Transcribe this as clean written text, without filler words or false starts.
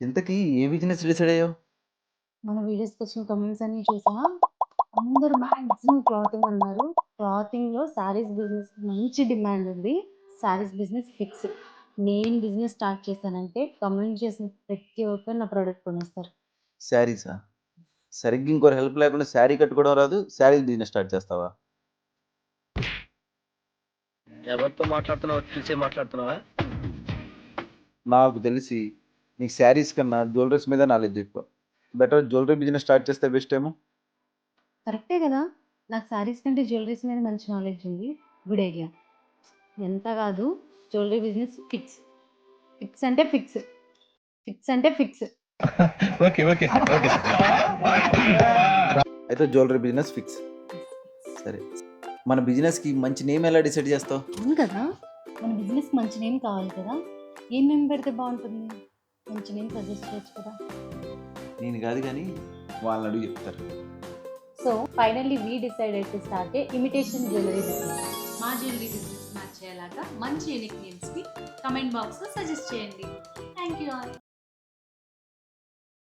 ఇంతకీ ఏ business decide అయ్యావు? మన వీడియోస్‌కి వచ్చిన కామెంట్స్ అన్నీ చూసా. అందరూ మాక్సిమం క్లాతింగ్ అన్నారు. క్లాతింగ్‌లో శారీస్ బిజినెస్ మంచి డిమాండ్ ఉంది. Saris business fix. నేను బిజినెస్ స్టార్ట్ చేశానంటే కామెంట్ చేసిన ప్రతి ఒక్కరు నా ప్రొడక్ట్ కొనేస్తారు. శారీసా? సరిగ్గా ఇంకోరి హెల్ప్ లేకుండా శారీ కట్టుకోవడం రాదు. శారీస్ బిజినెస్ స్టార్ట్ చేస్తావా? ఎవరితో మాట్లాడుతున్నావో తెలిసే మాట్లాడుతున్నావా? నాకు తెలిసి నీకు శారీస్ కన్నా జ్యువెలరీస్ మీద నాలెడ్జ్ ఎక్కువ. బెటర్ జ్యువెలరీ బిజినెస్ స్టార్ట్ చేస్తే బెస్ట్ ఏమో. కరెక్టే కదా! నాకు శారీస్ కంటే జ్యువెలరీస్ మీద మంచి నాలెడ్జ్ ఉంది. Good idea. ఎంత కాదు జ్యువెలరీ బిజినెస్ ఫిక్స్. ఫిక్స్ అంటే ఫిక్స్. ఫిక్స్ అంటే ఫిక్స్. Okay okay okay. అయితే జ్యువెలరీ బిజినెస్ ఫిక్స్. సరే. మన బిజినెస్‌కి మంచి నేమ్ ఎలా డిసైడ్ చేస్తావు? అవును కదా! మన బిజినెస్‌కి మంచి నేమ్ కావాలి కదా! ఏం నేమ్ పెడితే బావుంటుంది? మంచి నేమ్ సజెస్ట్ చేయొచ్చు కదా! నేను కాదు కానీ వాళ్ళని అడిగి చెప్తారు. So finally we decided to start a imitation jewellery business. మా జ్యువెలరీ బిజినెస్ నచ్చేలాగా మంచి యూనిక్ నేమ్స్ని కమెంట్ బాక్స్లో సజెస్ట్ చేయండి. Thank you all.